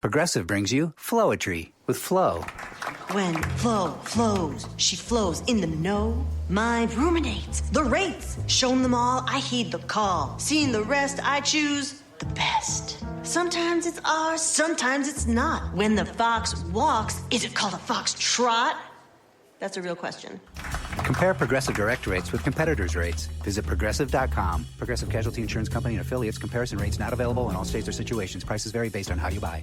Progressive brings you Flowetry with Flo. When Flo flows, she flows in the know. Mind ruminates the rates. Shown them all, I heed the call. Seeing the rest, I choose the best. Sometimes it's ours, sometimes it's not. When the fox walks, is it called a fox trot? That's a real question. Compare Progressive Direct rates with competitors' rates. Visit Progressive.com. Progressive Casualty Insurance Company and affiliates. Comparison rates not available in all states or situations. Prices vary based on how you buy.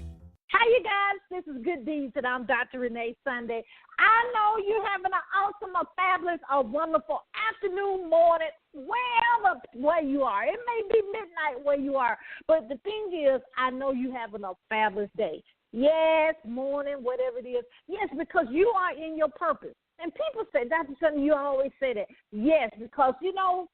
Hi, you guys. This is Good Deeds, and I'm Dr. Renee Sunday. I know you're having an awesome, a fabulous, a wonderful afternoon, morning, wherever where you are. It may be midnight where you are, but the thing is, I know you're having a fabulous day. Yes, morning, whatever it is. Yes, because you are in your purpose. And people say, Dr. Sunday, you always say that. Yes, because, you know,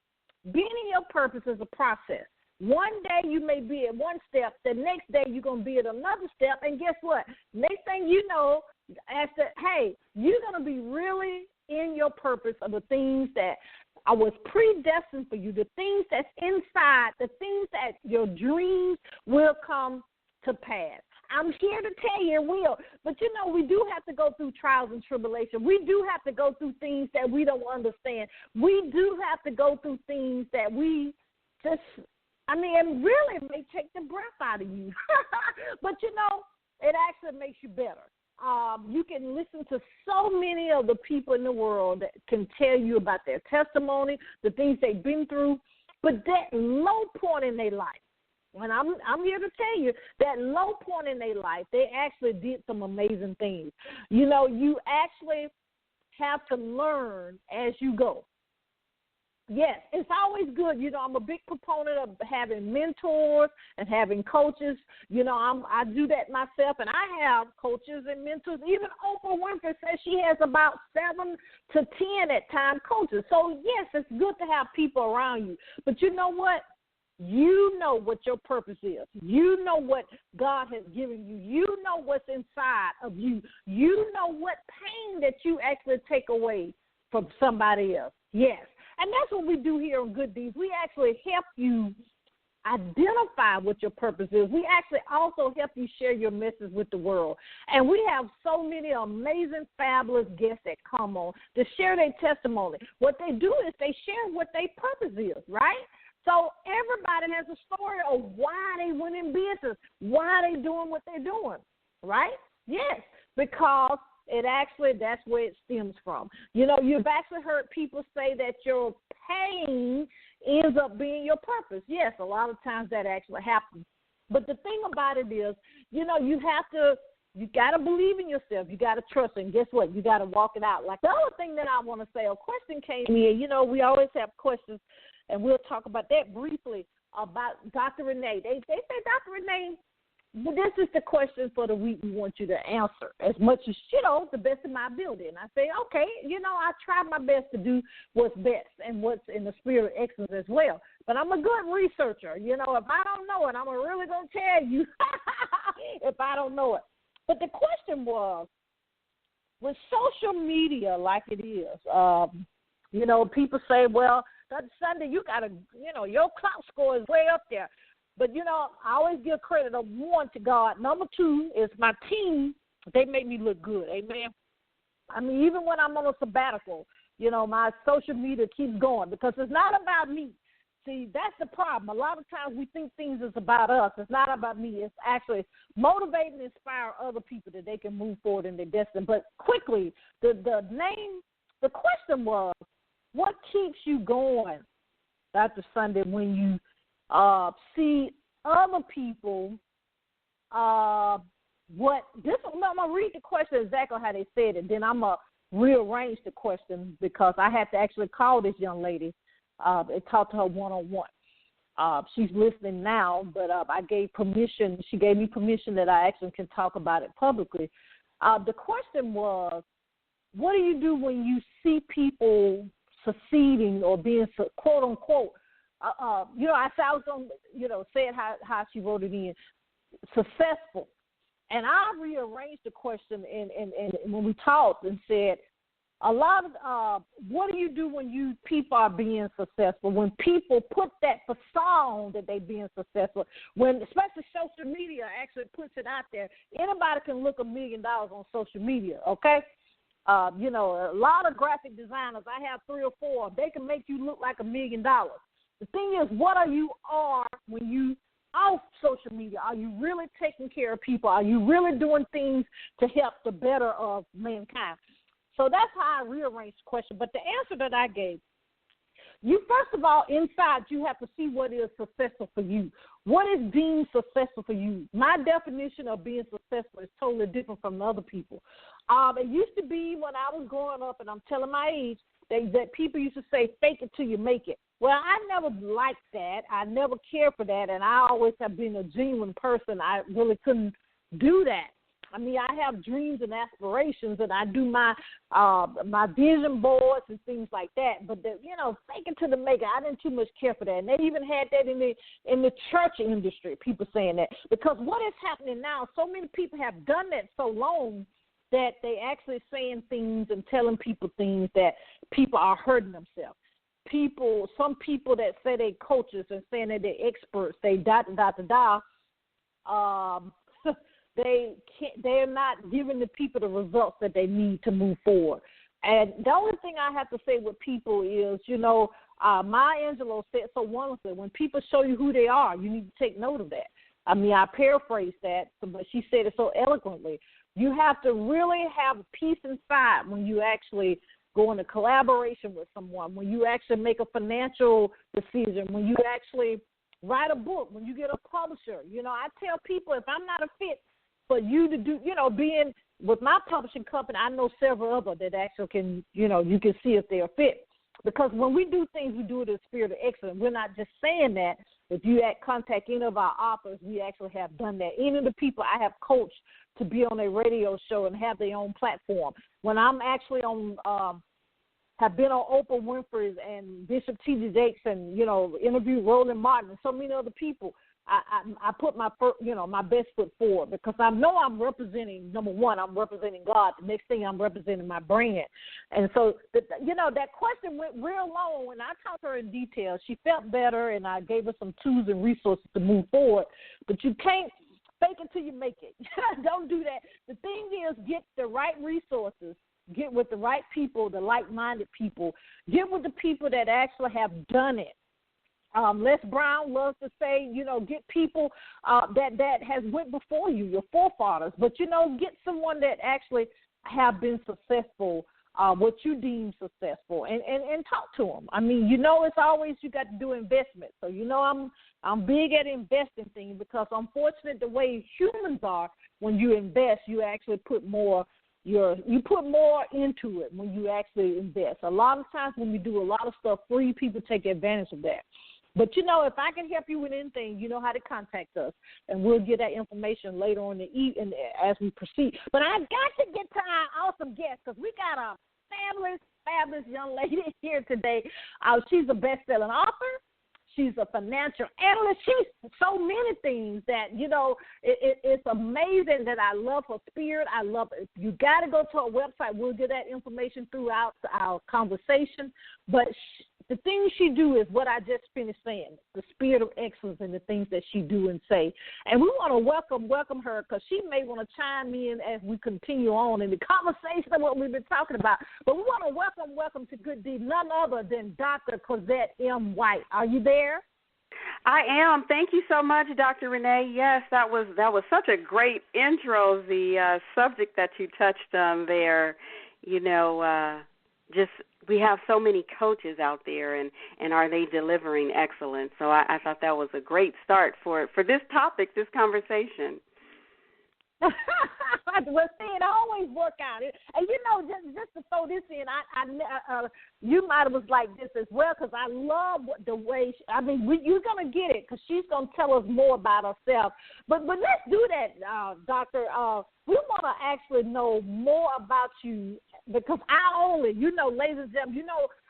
being in your purpose is a process. One day you may be at one step, the next day you're going to be at another step, and guess what? Next thing you know, hey, you're going to be really in your purpose of the things that I was predestined for you, the things that's inside, the things that your dreams will come to pass. I'm here to tell you it will. But, you know, we do have to go through trials and tribulation. We do have to go through things that we don't understand. We do have to go through things that we just, it really may take the breath out of you. But, you know, it actually makes you better. You can listen to so many of the people in the world that can tell you about their testimony, the things they've been through, but that low point in their life, and I'm here to tell you that low point in their life, they actually did some amazing things. You know, you actually have to learn as you go. Yes, it's always good. You know, I'm a big proponent of having mentors and having coaches. You know, I do that myself, and I have coaches and mentors. Even Oprah Winfrey says she has about 7 to 10 at times coaches. So, yes, it's good to have people around you. But you know what? You know what your purpose is. You know what God has given you. You know what's inside of you. You know what pain that you actually take away from somebody else. Yes. And that's what we do here on Good Deeds. We actually help you identify what your purpose is. We actually also help you share your message with the world. And we have so many amazing, fabulous guests that come on to share their testimony. What they do is they share what their purpose is, right? So everybody has a story of why they went in business, why they doing what they're doing, right? Yes, because that's where it stems from. You know, you've actually heard people say that your pain ends up being your purpose. Yes, a lot of times that actually happens. But the thing about it is, you know, you got to believe in yourself. You got to trust, and guess what? You got to walk it out. Like the other thing that I want to say, a question came in. You know, we always have questions, and we'll talk about that briefly about Dr. Renee. They say, Dr. Renee, this is the question for the week we want you to answer as much as, you know, the best of my ability. And I say, okay, you know, I try my best to do what's best and what's in the spirit of excellence as well. But I'm a good researcher. You know, if I don't know it, I'm really going to tell you if I don't know it. But the question was, with social media like it is, you know, people say, well, Dr. Sunday, you got to, you know, your clout score is way up there. But, you know, I always give credit of 1 to God. Number 2 is my team. They make me look good. Amen. I mean, even when I'm on a sabbatical, you know, my social media keeps going because it's not about me. See, that's the problem. A lot of times we think things is about us. It's not about me. It's actually motivate and inspire other people that they can move forward in their destiny. But quickly, the question was, what keeps you going, Dr. Sunday, when you see other people, I'm going to read the question exactly how they said it. Then I'm going to rearrange the question because I had to actually call this young lady and talk to her one-on-one. She's listening now, but I gave permission. She gave me permission that I actually can talk about it publicly. The question was, what do you do when you see people succeeding or being, quote-unquote, you know, I was going to, you know, say it how she wrote it in, successful. And I rearranged the question and when we talked and said, a lot of what do you do when people are being successful? When people put that facade that they're being successful, when especially social media actually puts it out there, anybody can look $1 million on social media, okay? You know, a lot of graphic designers, I have 3 or 4, they can make you look like $1 million. The thing is, what are you when you off social media? Are you really taking care of people? Are you really doing things to help the better of mankind? So that's how I rearranged the question. But the answer that I gave, you first of all, inside, you have to see what is successful for you. What is deemed successful for you? My definition of being successful is totally different from other people. It used to be when I was growing up, and I'm telling my age, that people used to say, fake it till you make it. Well, I never liked that. I never cared for that, and I always have been a genuine person. I really couldn't do that. I mean, I have dreams and aspirations, and I do my vision boards and things like that. But fake it till the make it. I didn't too much care for that. And they even had that in the church industry. People saying that, because what is happening now? So many people have done that so long that they actually saying things and telling people things that people are hurting themselves. Some people that say they coaches and saying that they're experts, they they're not giving the people the results that they need to move forward. And the only thing I have to say with people is, Maya Angelou said so wonderfully, when people show you who they are, you need to take note of that. I mean, I paraphrased that, but she said it so eloquently. You have to really have peace inside when you actually go into collaboration with someone, when you actually make a financial decision, when you actually write a book, when you get a publisher. I tell people, if I'm not a fit for you to do, being with my publishing company, I know several other that actually can, you can see if they're fit. Because when we do things, we do it in the spirit of excellence. We're not just saying that. If you contact any of our authors, we actually have done that. Any of the people I have coached to be on a radio show and have their own platform. When I'm actually on, have been on Oprah Winfrey's and Bishop T.D. Jakes and, interviewed Roland Martin and so many other people, I put my best foot forward, because I know I'm representing, number one, I'm representing God. The next thing, I'm representing my brand. And so, that question went real long. When I talked to her in detail, she felt better, and I gave her some tools and resources to move forward. But you can't fake it till you make it. Don't do that. The thing is, get the right resources. Get with the right people, the like-minded people. Get with the people that actually have done it. Les Brown loves to say, get people that has went before you, your forefathers. But, get someone that actually have been successful, what you deem successful, and talk to them. I mean, it's always you got to do investment. So, I'm big at investing things, because unfortunately the way humans are, when you invest, you actually put more you put more into it when you actually invest. A lot of times when we do a lot of stuff free, people take advantage of that. But, if I can help you with anything, you know how to contact us, and we'll get that information later on as we proceed. But I've got to get to our awesome guest, because we got a fabulous young lady here today. She's a best-selling author. She's a financial analyst. She's so many things that, it's amazing that I love her spirit. I love it. You got to go to her website. We'll get that information throughout our conversation. But the things she do is what I just finished saying, the spirit of excellence in the things that she do and say. And we want to welcome her, because she may want to chime in as we continue on in the conversation of what we've been talking about. But we want to welcome to Good Deed none other than Dr. Cozette-m-White. Are you there? I am. Thank you so much, Dr. Renee. Yes, that was such a great intro. The subject that you touched on there, we have so many coaches out there, and are they delivering excellence? So I thought that was a great start for this topic, this conversation. Well, see, it always work out. And, just to throw this in, you might have was like this as well, because I love the way, you're going to get it, because she's going to tell us more about herself. But let's do that, Doctor. We want to actually know more about you, because ladies and gentlemen,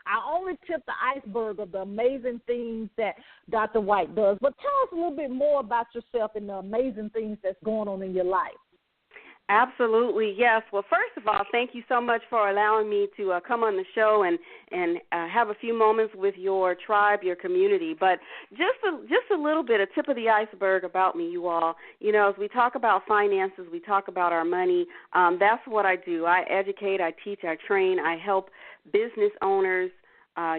I only tip the iceberg of the amazing things that Dr. White does. But tell us a little bit more about yourself and the amazing things that's going on in your life. Absolutely, yes. Well, first of all, thank you so much for allowing me to come on the show and have a few moments with your tribe, your community. But just a little bit, a tip of the iceberg about me, you all. You know, as we talk about finances, we talk about our money. That's what I do. I educate, I teach, I train, I help business owners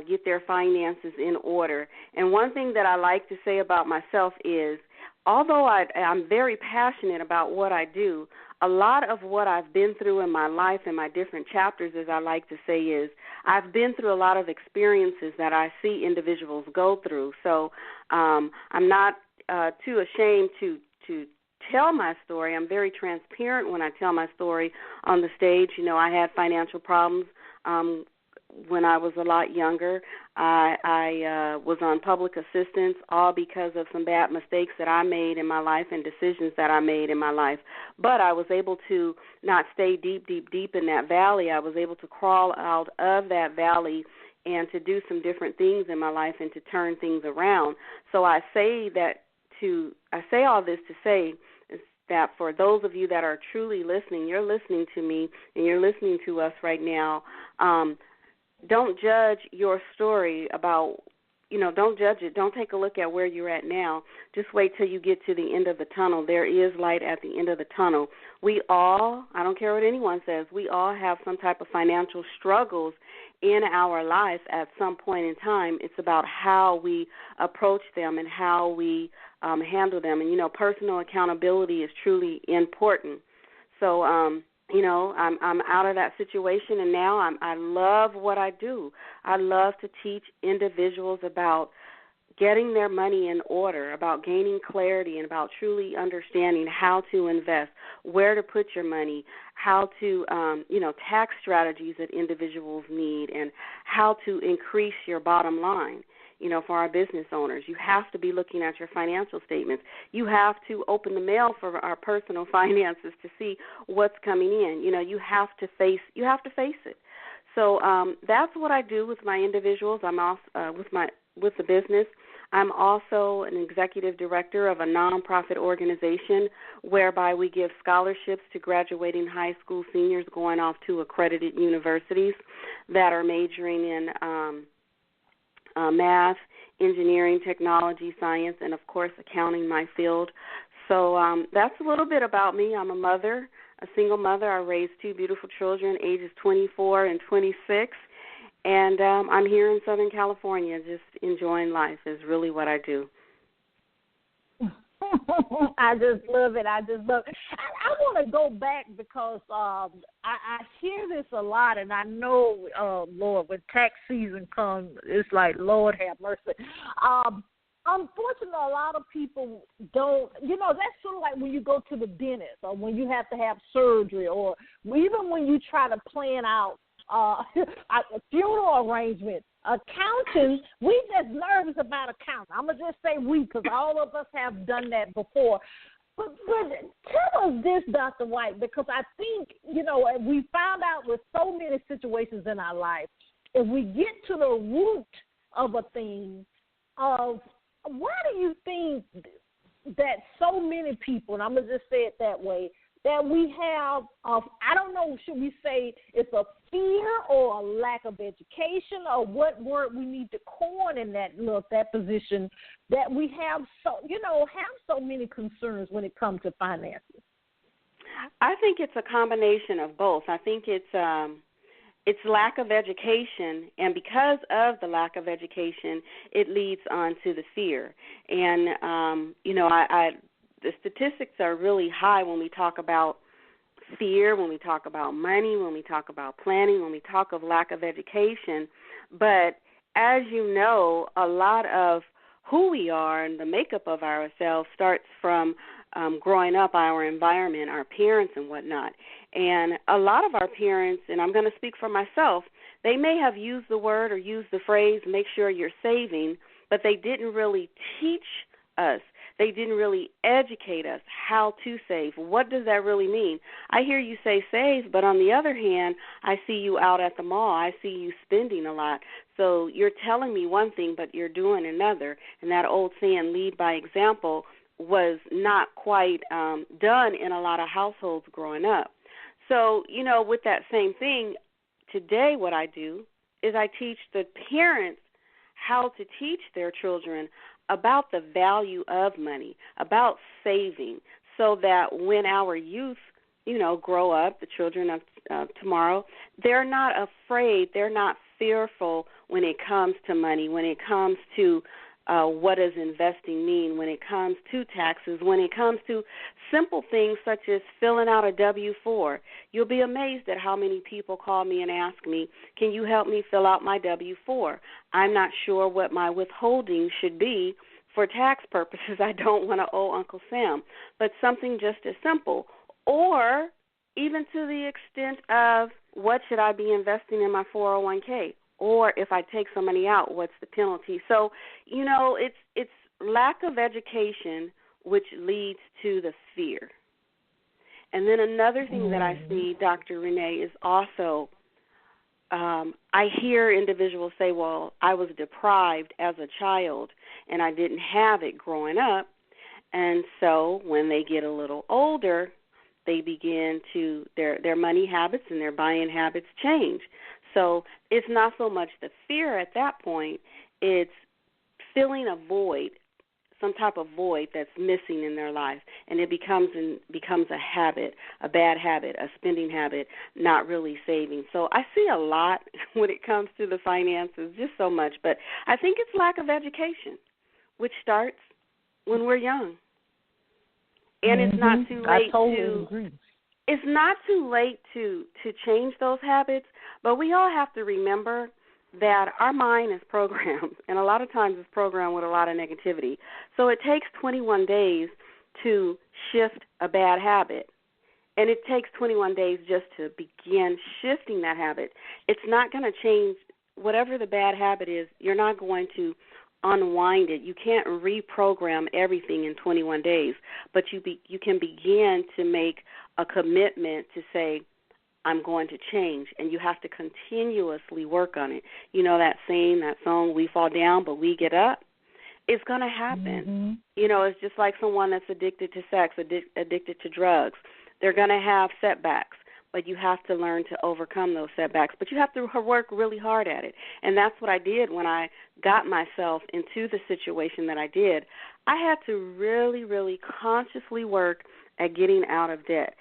get their finances in order. And one thing that I like to say about myself is, although I'm very passionate about what I do, a lot of what I've been through in my life and my different chapters, as I like to say, is I've been through a lot of experiences that I see individuals go through. So I'm not too ashamed to tell my story. I'm very transparent when I tell my story on the stage. You know, I had financial problems when I was a lot younger. I was on public assistance, all because of some bad mistakes that I made in my life and decisions that I made in my life. But I was able to not stay deep in that valley. I was able to crawl out of that valley and to do some different things in my life and to turn things around. So I say all this to say that for those of you that are truly listening, you're listening to me and you're listening to us right now, don't judge your story don't judge it. Don't take a look at where you're at now. Just wait till you get to the end of the tunnel. There is light at the end of the tunnel. We all, I don't care what anyone says, we all have some type of financial struggles in our life at some point in time. It's about how we approach them and how we handle them. And, personal accountability is truly important. So, I'm out of that situation, and now I love what I do. I love to teach individuals about getting their money in order, about gaining clarity, and about truly understanding how to invest, where to put your money, how to, tax strategies that individuals need, and how to increase your bottom line. For our business owners, you have to be looking at your financial statements. You have to open the mail for our personal finances to see what's coming in. You have to face it. So that's what I do with my individuals. I'm also with the business. I'm also an executive director of a nonprofit organization whereby we give scholarships to graduating high school seniors going off to accredited universities that are majoring in math, engineering, technology, science, and, of course, accounting, my field. So that's a little bit about me. I'm a mother, a single mother. I raised two beautiful children, ages 24 and 26, and I'm here in Southern California just enjoying life is really what I do. I just love it. I want to go back because I hear this a lot, and I know, Lord, when tax season comes, it's like, Lord have mercy. Unfortunately, a lot of people don't, that's sort of like when you go to the dentist or when you have to have surgery or even when you try to plan out a funeral arrangement. Accountants, we just nervous about accounting. I'm going to just say we because all of us have done that before. But tell us this, Dr. White, because I think, we found out with so many situations in our life, if we get to the root of a thing, why do you think that so many people, and I'm going to just say it that way, that we have, I don't know, should we say it's a fear or a lack of education or what word we need to coin in that position that we have so many concerns when it comes to finances? I think it's a combination of both. I think it's lack of education, and because of the lack of education, it leads on to the fear. And, the statistics are really high when we talk about fear, when we talk about money, when we talk about planning, when we talk of lack of education. But as you know, a lot of who we are and the makeup of ourselves starts from growing up, our environment, our parents and whatnot. And a lot of our parents, and I'm going to speak for myself, they may have used the word or used the phrase, make sure you're saving, but they didn't really teach us. They didn't really educate us how to save. What does that really mean? I hear you say save, but on the other hand, I see you out at the mall. I see you spending a lot. So you're telling me one thing, but you're doing another. And that old saying, lead by example, was not quite done in a lot of households growing up. So, with that same thing, today what I do is I teach the parents how to teach their children about the value of money, about saving, so that when our youth, grow up, the children of tomorrow, they're not afraid, they're not fearful when it comes to money, when it comes to what does investing mean, when it comes to taxes, when it comes to simple things such as filling out a W-4. You'll be amazed at how many people call me and ask me, can you help me fill out my W-4? I'm not sure what my withholding should be for tax purposes. I don't want to owe Uncle Sam. But something just as simple. Or even to the extent of, what should I be investing in my 401k? Or if I take some money out, what's the penalty? So, it's lack of education which leads to the fear. And then another thing that I see, Dr. Renee, is also I hear individuals say, well, I was deprived as a child and I didn't have it growing up. And so when they get a little older, they begin to, their money habits and their buying habits change. So it's not so much the fear at that point, it's filling a void, some type of void that's missing in their life, and it becomes a habit, a bad habit, a spending habit, not really saving. So I see a lot when it comes to the finances, just so much, but I think it's lack of education, which starts when we're young. And it's not too late It's not too late to change those habits, but we all have to remember that our mind is programmed, and a lot of times it's programmed with a lot of negativity. So it takes 21 days to shift a bad habit, and it takes 21 days just to begin shifting that habit. It's not going to change whatever the bad habit is. You're not going to unwind it. You can't reprogram everything in 21 days, but you can begin to make a commitment to say, I'm going to change, and you have to continuously work on it. You know that saying, that song, we fall down, but we get up? It's going to happen. It's just like someone that's addicted to sex, addicted to drugs. They're going to have setbacks, but you have to learn to overcome those setbacks. But you have to work really hard at it, and that's what I did when I got myself into the situation that I did. I had to really, really consciously work at getting out of debt,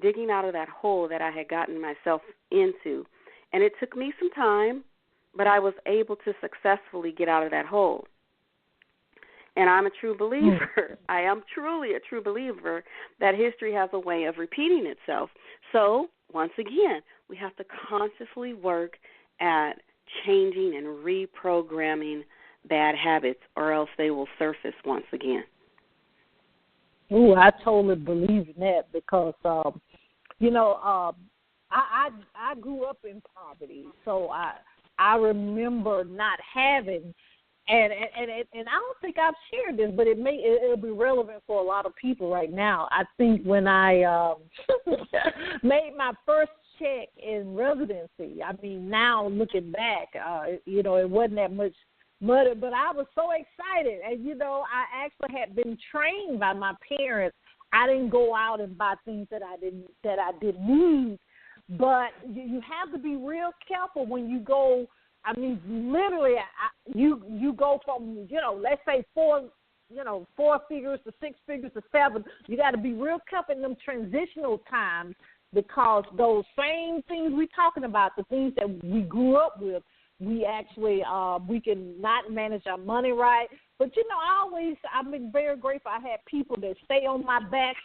digging out of that hole that I had gotten myself into. And it took me some time, but I was able to successfully get out of that hole. And I'm a true believer. I am truly a true believer that history has a way of repeating itself. So, once again, we have to consciously work at changing and reprogramming bad habits, or else they will surface once again. Ooh, I totally believe in that because, I grew up in poverty, so I remember not having, and I don't think I've shared this, but it'll be relevant for a lot of people right now. I think when I made my first check in residency, I mean, now looking back, it wasn't that much. But I was so excited, and I actually had been trained by my parents. I didn't go out and buy things that I didn't need, but you have to be real careful when you go. I mean, literally, you go from let's say four figures to six figures to seven. You got to be real careful in them transitional times because those same things we're talking about, the things that we grew up with. We actually we can not manage our money right, but I've been very grateful. I had people that stay on my back,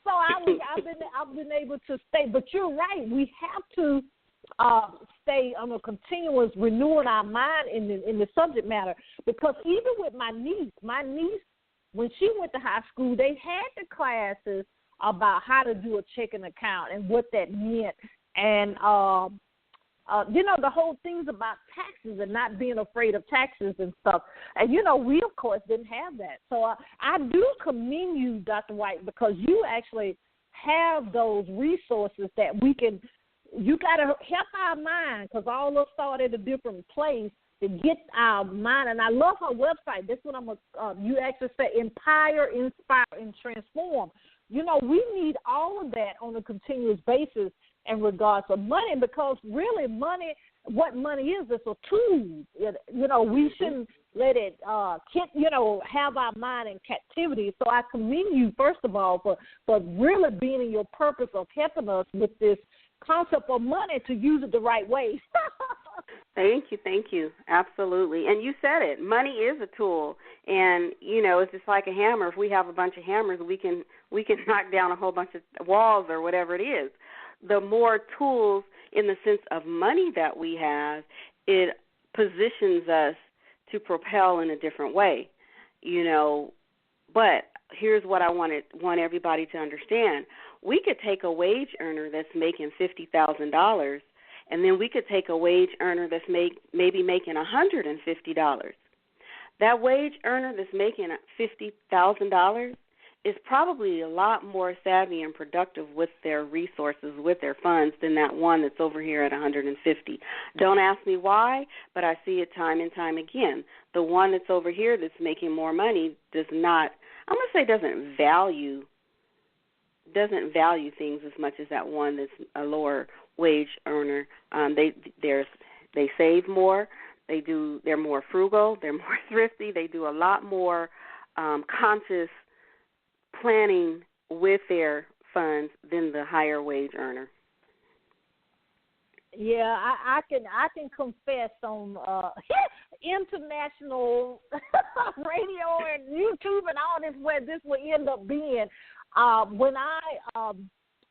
so I've been able to stay. But you're right, we have to stay on a continuous renewing our mind in the subject matter because even with my niece when she went to high school, they had the classes about how to do a checking account and what that meant, and the whole things about taxes and not being afraid of taxes and stuff. And, we, of course, didn't have that. So I do commend you, Dr. White, because you actually have those resources that you got to help our mind because all of us start at a different place to get our mind. And I love her website. This one you actually say empower, inspire, and transform. You know, we need all of that on a continuous basis in regards to money, because really money, what money is, it's a tool. You know, we shouldn't let it, have our mind in captivity. So I commend you, first of all, for really being in your purpose of helping us with this concept of money to use it the right way. Thank you. Absolutely. And you said it. Money is a tool, and it's just like a hammer. If we have a bunch of hammers, we can knock down a whole bunch of walls or whatever it is. The more tools in the sense of money that we have, it positions us to propel in a different way. But here's what I want everybody to understand. We could take a wage earner that's making $50,000, and then we could take a wage earner that's maybe making $150. That wage earner that's making $50,000 is probably a lot more savvy and productive with their resources, with their funds, than that one that's over here at $150. Don't ask me why, but I see it time and time again. The one that's over here that's making more money doesn't value things as much as that one that's a lower wage earner. They save more. They're more frugal. They're more thrifty. They do a lot more conscious planning with their funds than the higher wage earner. Yeah, I can confess on international radio and YouTube and all this, where this will end up being. When I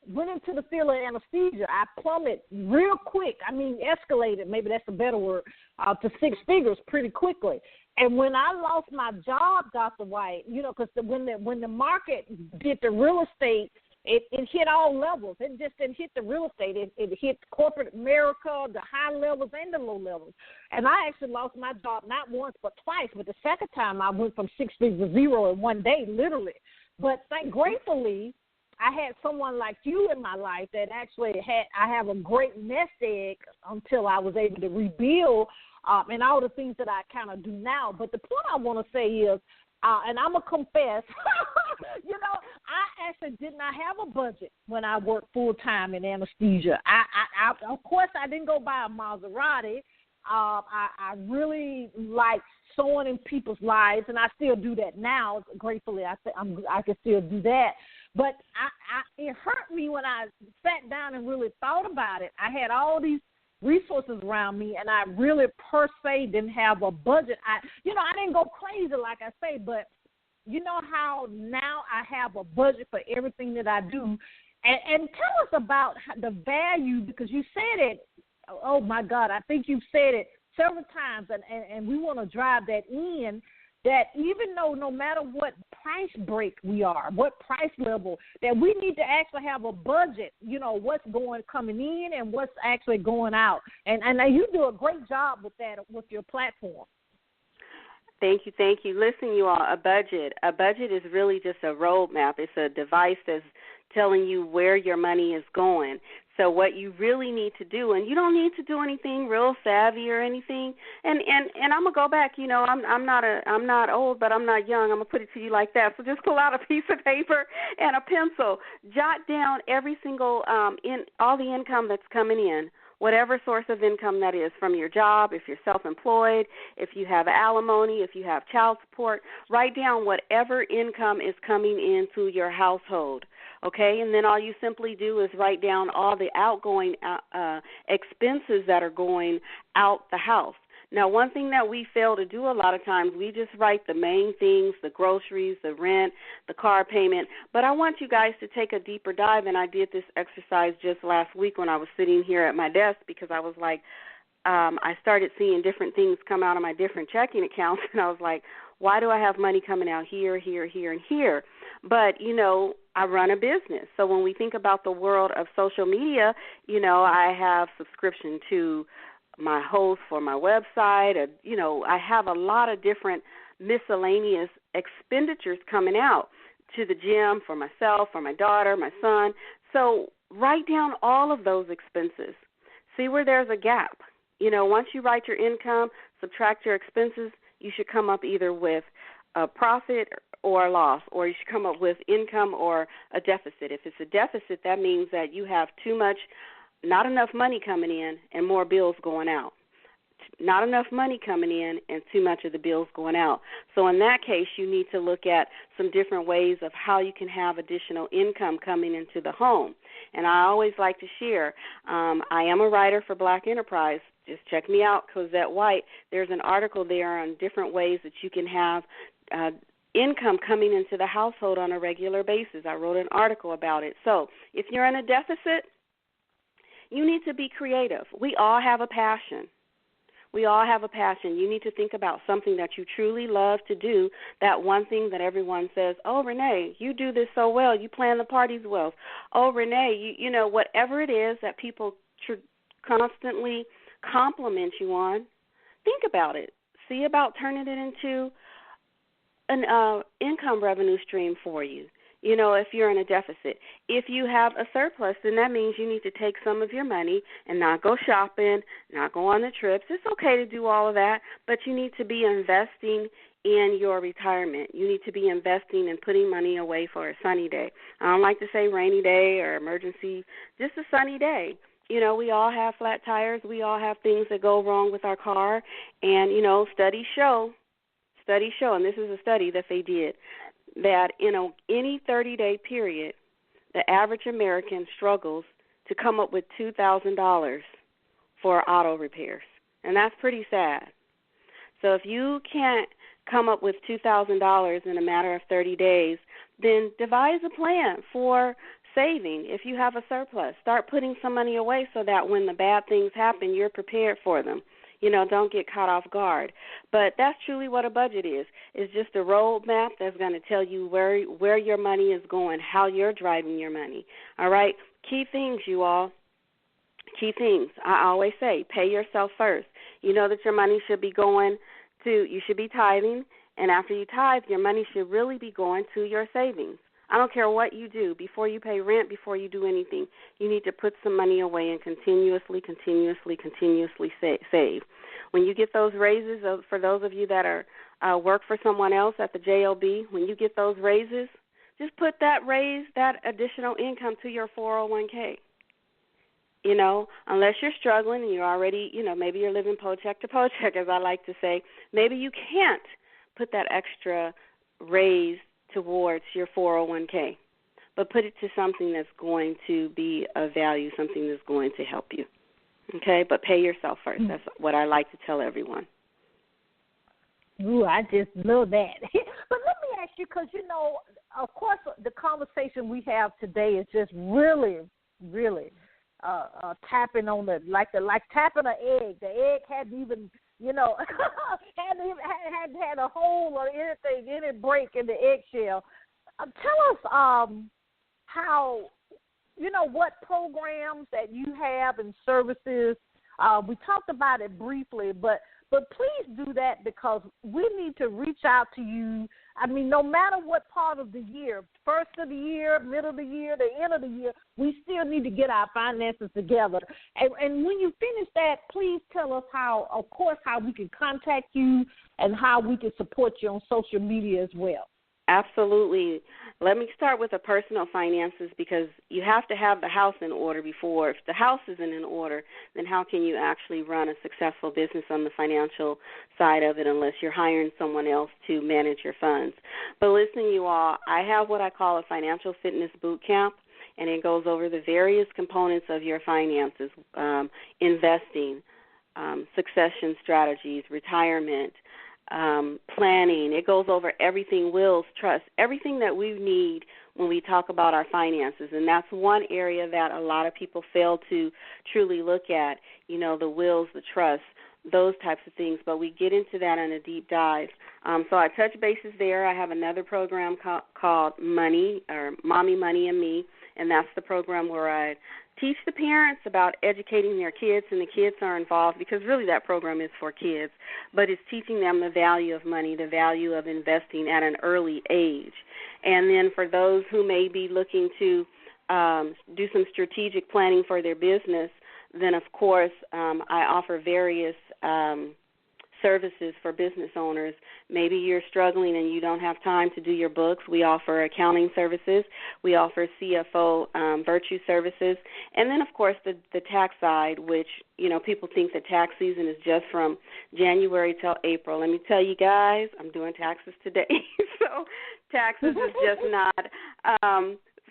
went into the field of anesthesia, I plummeted real quick. I mean, escalated, maybe that's a better word, to six figures pretty quickly. And when I lost my job, Dr. White, because when the market did the real estate, it hit all levels. It just didn't hit the real estate. It hit corporate America, the high levels and the low levels. And I actually lost my job not once but twice. But the second time I went from 6 figures to zero in one day, literally. But gratefully, I had someone like you in my life that actually I have a great nest egg until I was able to rebuild and all the things that I kind of do now. But the point I want to say is, and I'm going to confess, I actually did not have a budget when I worked full-time in anesthesia. I of course, I didn't go buy a Maserati. I really like sewing in people's lives, and I still do that now. Gratefully, I can still do that. But it hurt me when I sat down and really thought about it. I had all these resources around me, and I really per se didn't have a budget. I didn't go crazy like I say, but you know how now I have a budget for everything that I do. And tell us about the value, because you said it, oh my God, I think you've said it several times, and we want to drive that in, that even though no matter what price break we are, what price level, that we need to actually have a budget, what's coming in and what's actually going out. And you do a great job with that, with your platform. Thank you. Listen, you all, a budget is really just a roadmap. It's a device that's telling you where your money is going. So what you really need to do, and you don't need to do anything real savvy or anything. And I'm gonna go back. I'm not old, but I'm not young. I'm gonna put it to you like that. So just pull out a piece of paper and a pencil. Jot down every single all the income that's coming in, whatever source of income that is, from your job, if you're self-employed, if you have alimony, if you have child support. Write down whatever income is coming into your household. Okay, and then all you simply do is write down all the outgoing expenses that are going out the house. Now, one thing that we fail to do a lot of times, we just write the main things, the groceries, the rent, the car payment. But I want you guys to take a deeper dive, and I did this exercise just last week when I was sitting here at my desk, because I was like, I started seeing different things come out of my different checking accounts, and I was like, why do I have money coming out here, here, here, and here? But, I run a business. So when we think about the world of social media, I have subscription to my host for my website. I have a lot of different miscellaneous expenditures coming out to the gym for myself, for my daughter, my son. So write down all of those expenses. See where there's a gap. once you write your income, subtract your expenses, you should come up either with a profit or a loss, or you should come up with income or a deficit. If it's a deficit, that means that you have too much, not enough money coming in and more bills going out. Not enough money coming in and too much of the bills going out. So in that case, you need to look at some different ways of how you can have additional income coming into the home. And I always like to share, I am a writer for Black Enterprise. Just check me out, Cozette-White. There's an article there on different ways that you can have income coming into the household on a regular basis. I wrote an article about it. So if you're in a deficit, you need to be creative. We all have a passion. We all have a passion. You need to think about something that you truly love to do, that one thing that everyone says, oh, Renee, you do this so well. You plan the parties well. Oh, Renee, you know, whatever it is that people constantly compliment you on, think about it. See about turning it into an income revenue stream for you. You know, if you're in a deficit. If you have a surplus, then that means you need to take some of your money and not go shopping, not go on the trips. It's okay to do all of that, but you need to be investing in your retirement. You need to be investing and putting money away for a sunny day. I don't like to say rainy day or emergency, just a sunny day. You know, we all have flat tires. We all have things that go wrong with our car. And, you know, studies show, and this is a study that they did, that in any 30-day period, the average American struggles to come up with $2,000 for auto repairs. And that's pretty sad. So if you can't come up with $2,000 in a matter of 30 days, then devise a plan for saving. If you have a surplus, start putting some money away so that when the bad things happen, you're prepared for them. You know, don't get caught off guard. But that's truly what a budget is. It's just a roadmap that's going to tell you where your money is going, how you're driving your money. All right? Key things, you all. Key things. I always say, pay yourself first. You know that your money should be going to, you should be tithing, and after you tithe, your money should really be going to your savings. I don't care what you do. Before you pay rent, before you do anything, you need to put some money away and continuously save. When you get those raises, for those of you that are work for someone else at the JOB, when you get those raises, just put that additional income to your 401k. You know, unless you're struggling and you're already, you know, maybe you're living paycheck to paycheck, as I like to say, maybe you can't put that extra raise towards your 401k, but put it to something that's going to be of value, something that's going to help you. Okay, but pay yourself first. That's what I like to tell everyone. Ooh, I just love that. But let me ask you, because, you know, of course, the conversation we have today is just really, really tapping on like tapping an egg. The egg hadn't even, you know, hadn't had a hole or anything, any break in the eggshell. Tell us how, you know, what programs that you have and services. We talked about it briefly, but please do that, because we need to reach out to you. I mean, no matter what part of the year, first of the year, middle of the year, the end of the year, we still need to get our finances together. And when you finish that, please tell us how we can contact you and how we can support you on social media as well. Absolutely. Let me start with the personal finances, because you have to have the house in order before. If the house isn't in order, then how can you actually run a successful business on the financial side of it unless you're hiring someone else to manage your funds? But listen, you all, I have what I call a financial fitness boot camp, and it goes over the various components of your finances, investing, succession strategies, retirement, planning. It goes over everything, wills, trust, everything that we need when we talk about our finances. And that's one area that a lot of people fail to truly look at, you know, the wills, the trust, those types of things. But we get into that in a deep dive. So I touch bases there. I have another program called Money, or Mommy, Money, and Me, and that's the program where I teach the parents about educating their kids, and the kids are involved, because really that program is for kids, but it's teaching them the value of money, the value of investing at an early age. And then for those who may be looking to do some strategic planning for their business, then, of course, I offer various services for business owners. Maybe you're struggling and you don't have time to do your books. We offer accounting services. We offer CFO virtue services. And then, of course, the tax side, which, people think that tax season is just from January till April. Let me tell you guys, I'm doing taxes today. So taxes is just not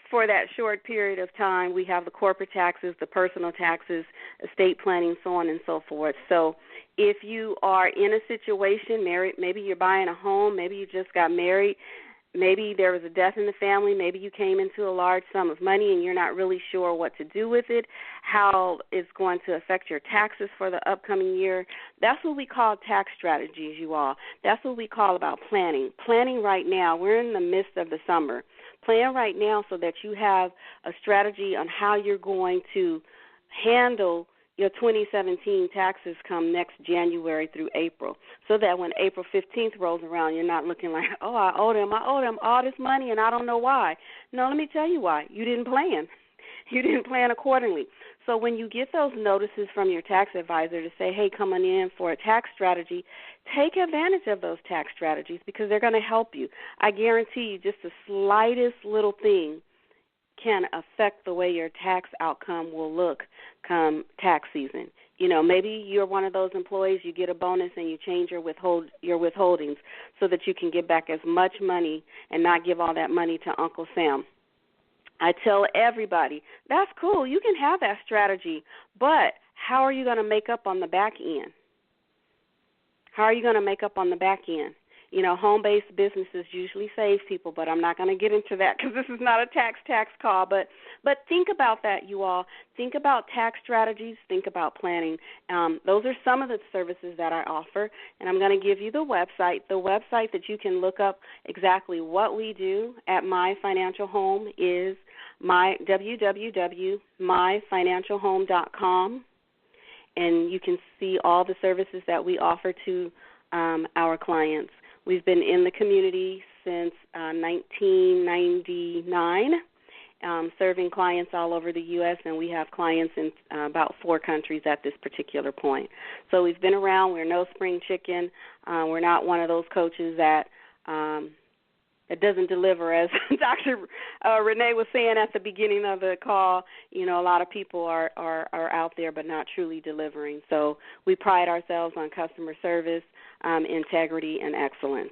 for that short period of time. We have the corporate taxes, the personal taxes, estate planning, so on and so forth. So if you are in a situation, married, maybe you're buying a home, maybe you just got married, maybe there was a death in the family, maybe you came into a large sum of money and you're not really sure what to do with it, how it's going to affect your taxes for the upcoming year, that's what we call tax strategies, you all. That's what we call about planning. Planning right now, we're in the midst of the summer. Plan right now so that you have a strategy on how you're going to handle your 2017 taxes come next January through April, so that when April 15th rolls around, you're not looking like, oh, I owe them all this money and I don't know why. No, let me tell you why. You didn't plan. You didn't plan accordingly. So when you get those notices from your tax advisor to say, hey, coming in for a tax strategy, take advantage of those tax strategies because they're going to help you. I guarantee you just the slightest little thing can affect the way your tax outcome will look come tax season. Maybe you're one of those employees, you get a bonus and you change your withholdings so that you can get back as much money and not give all that money to Uncle Sam. I tell everybody, that's cool, you can have that strategy, but how are you going to make up on the back end? How are you going to make up on the back end? Home-based businesses usually save people, but I'm not going to get into that because this is not a tax call. But think about that, you all. Think about tax strategies. Think about planning. Those are some of the services that I offer, and I'm going to give you the website. The website that you can look up exactly what we do at My Financial Home is www.myfinancialhome.com, and you can see all the services that we offer to our clients. We've been in the community since 1999, serving clients all over the U.S., and we have clients in about 4 countries at this particular point. So we've been around. We're no spring chicken. We're not one of those coaches that doesn't deliver, as Dr. Renee was saying at the beginning of the call. A lot of people are out there but not truly delivering. So we pride ourselves on customer service, integrity, and excellence.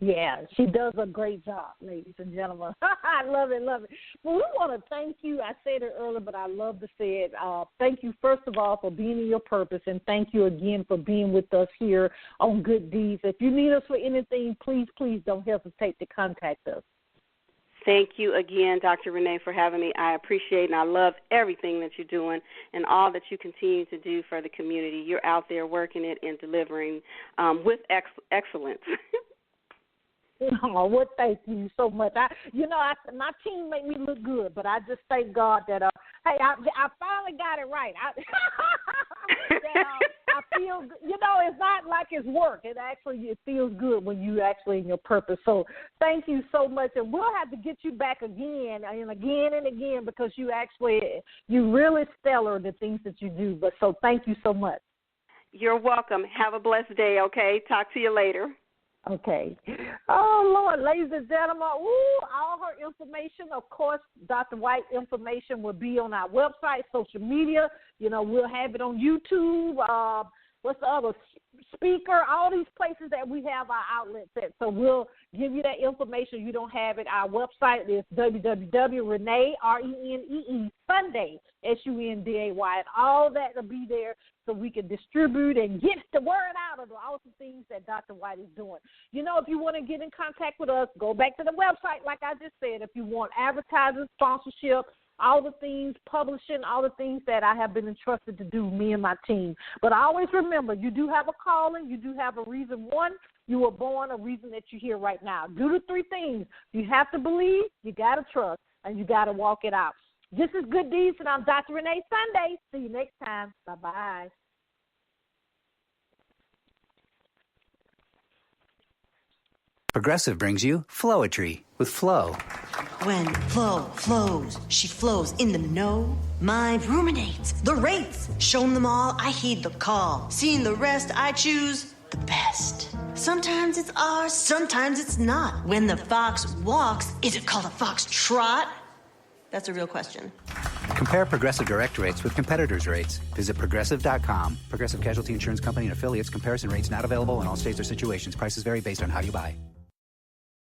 Yeah, she does a great job, ladies and gentlemen. I love it. Well, we want to thank you. I said it earlier, but I love to say it. Thank you, first of all, for being in your purpose, and thank you again for being with us here on Good Deeds. If you need us for anything, please don't hesitate to contact us. Thank you again, Dr. Renee, for having me. I appreciate and I love everything that you're doing and all that you continue to do for the community. You're out there working it and delivering with excellence. Oh, well, thank you so much. My team made me look good, but I just thank God that, I finally got it right. I feel, it's not like it's work. It feels good when you actually in your purpose. So thank you so much, and we'll have to get you back again and again and again because you really stellar the things that you do. But so thank you so much. You're welcome. Have a blessed day, okay? Talk to you later. Okay. Oh, Lord, ladies and gentlemen, all her information, of course, Dr. White information will be on our website, social media. We'll have it on YouTube. What's the other? Speaker, all these places that we have our outlets at. So we'll give you that information. You don't have it. Our website is www.renee, RENEE, Sunday, SUNDAY, and all that will be there so we can distribute and get the word out of the awesome things that Dr. White is doing. If you want to get in contact with us, go back to the website, like I just said. If you want advertising, sponsorship, all the things, publishing, all the things that I have been entrusted to do, me and my team. But always remember, you do have a calling, you do have a reason. One, you were born, a reason that you're here right now. Do the 3 things. You have to believe, you got to trust, and you got to walk it out. This is Good Deeds, and I'm Dr. Renee Sunday. See you next time. Bye-bye. Progressive brings you Flowetry with Flo. When Flo flows, she flows in the know. Mind ruminates the rates, shown them all, I heed the call. Seeing the rest, I choose the best. Sometimes it's ours, sometimes it's not. When the fox walks, is it called a fox trot? That's a real question. Compare Progressive Direct rates with competitors' rates. Visit Progressive.com. Progressive Casualty Insurance Company and affiliates. Comparison rates not available in all states or situations. Prices vary based on how you buy.